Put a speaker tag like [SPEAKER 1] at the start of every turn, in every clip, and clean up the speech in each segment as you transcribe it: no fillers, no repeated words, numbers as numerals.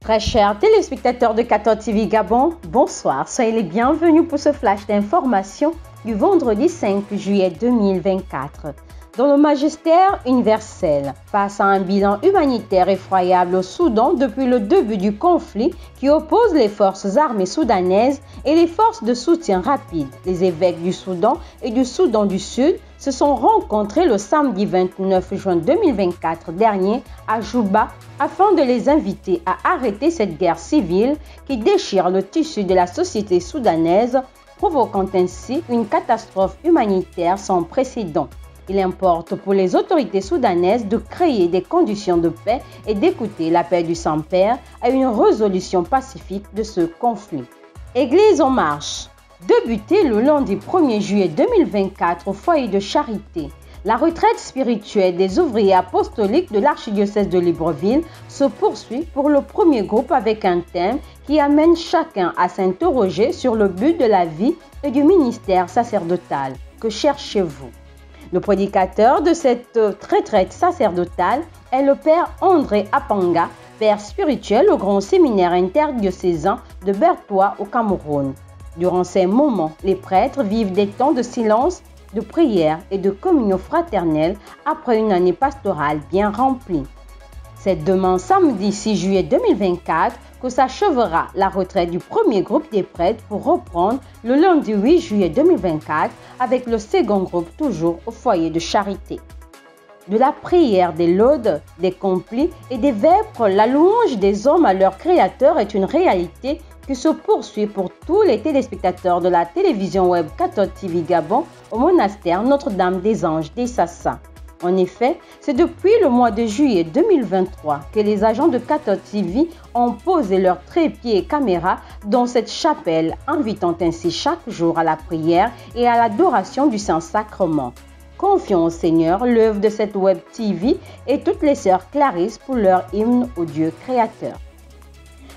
[SPEAKER 1] Très chers téléspectateurs de 14 TV Gabon, bonsoir. Soyez les bienvenus pour ce flash d'information du vendredi 5 juillet 2024. Dans le magistère universel, face à un bilan humanitaire effroyable au Soudan depuis le début du conflit qui oppose les forces armées soudanaises et les forces de soutien rapide, les évêques du Soudan et du Soudan du Sud se sont rencontrés le samedi 29 juin 2024 dernier à Juba afin de les inviter à arrêter cette guerre civile qui déchire le tissu de la société soudanaise, provoquant ainsi une catastrophe humanitaire sans précédent. Il importe pour les autorités soudanaises de créer des conditions de paix et d'écouter l'appel du Saint-Père à une résolution pacifique de ce conflit. Église en marche. Débuté le lundi 1er juillet 2024 au foyer de charité, la retraite spirituelle des ouvriers apostoliques de l'archidiocèse de Libreville se poursuit pour le premier groupe avec un thème qui amène chacun à s'interroger sur le but de la vie et du ministère sacerdotal. Que cherchez-vous? Le prédicateur de cette retraite sacerdotale est le père André Apanga, père spirituel au grand séminaire interdiocésain de Bertoua au Cameroun. Durant ces moments, les prêtres vivent des temps de silence, de prière et de communion fraternelle après une année pastorale bien remplie. C'est demain samedi 6 juillet 2024 que s'achèvera la retraite du premier groupe des prêtres pour reprendre le lundi 8 juillet 2024 avec le second groupe toujours au foyer de charité. De la prière, des laudes, des complis et des vêpres, la louange des hommes à leur créateur est une réalité qui se poursuit pour tous les téléspectateurs de la télévision web 14 TV Gabon au monastère Notre-Dame des Anges d'Essassa. En effet, c'est depuis le mois de juillet 2023 que les agents de 14 TV ont posé leurs trépieds et caméras dans cette chapelle, invitant ainsi chaque jour à la prière et à l'adoration du Saint-Sacrement. Confions au Seigneur l'œuvre de cette web TV et toutes les sœurs Clarisse pour leur hymne au Dieu créateur.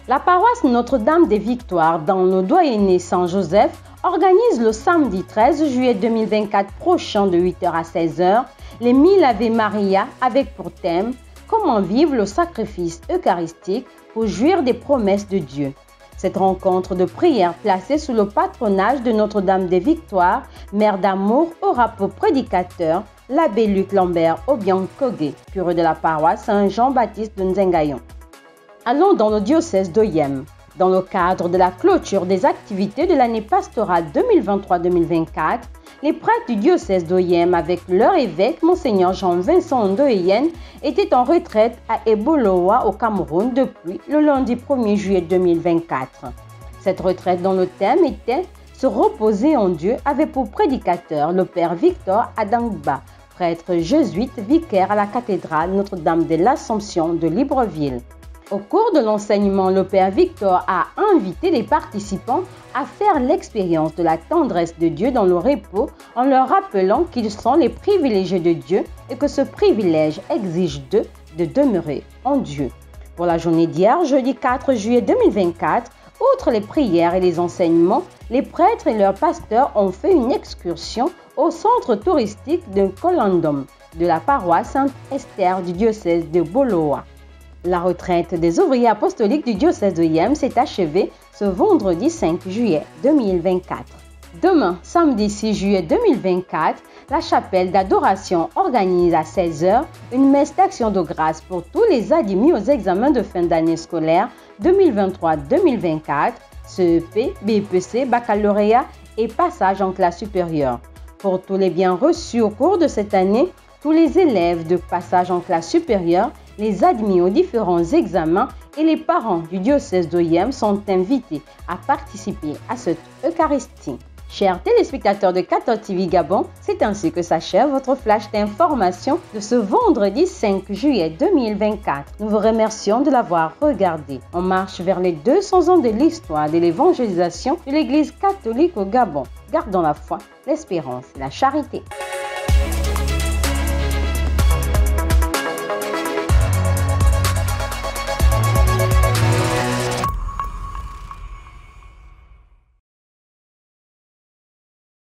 [SPEAKER 1] La paroisse Notre-Dame des Victoires dans le doyenné Saint-Joseph organise le samedi 13 juillet 2024 prochain de 8h à 16h les 1000 Ave Maria avec pour thème « Comment vivre le sacrifice eucharistique pour jouir des promesses de Dieu ». Cette rencontre de prière placée sous le patronage de Notre-Dame des Victoires, mère d'amour, aura pour prédicateur l'abbé Luc Lambert Obiang-Kogé, curé de la paroisse Saint-Jean-Baptiste de Nzengayon. Allons dans le diocèse d'Oyem. Dans le cadre de la clôture des activités de l'année pastorale 2023-2024, les prêtres du diocèse d'Oyem avec leur évêque, Monseigneur Jean-Vincent Ndoyen, étaient en retraite à Eboloa au Cameroun depuis le lundi 1er juillet 2024. Cette retraite dont le thème était « Se reposer en Dieu » avait pour prédicateur le père Victor Adangba, prêtre jésuite vicaire à la cathédrale Notre-Dame de l'Assomption de Libreville. Au cours de l'enseignement, le père Victor a invité les participants à faire l'expérience de la tendresse de Dieu dans le repos en leur rappelant qu'ils sont les privilégiés de Dieu et que ce privilège exige d'eux de demeurer en Dieu. Pour la journée d'hier, jeudi 4 juillet 2024, outre les prières et les enseignements, les prêtres et leurs pasteurs ont fait une excursion au centre touristique de Colandom de la paroisse Sainte-Esther du diocèse de Boloa. La retraite des ouvriers apostoliques du diocèse d'Oyem s'est achevée ce vendredi 5 juillet 2024. Demain, samedi 6 juillet 2024, la chapelle d'adoration organise à 16h une messe d'action de grâce pour tous les admis aux examens de fin d'année scolaire 2023-2024, CEP, BEPC, baccalauréat et passage en classe supérieure. Pour tous les biens reçus au cours de cette année, tous les élèves de passage en classe supérieure, les admis aux différents examens et les parents du diocèse d'Oyem sont invités à participer à cette Eucharistie. Chers téléspectateurs de 14 TV Gabon, c'est ainsi que s'achève votre flash d'information de ce vendredi 5 juillet 2024. Nous vous remercions de l'avoir regardé. On marche vers les 200 ans de l'histoire de l'évangélisation de l'Église catholique au Gabon. Gardons la foi, l'espérance et la charité.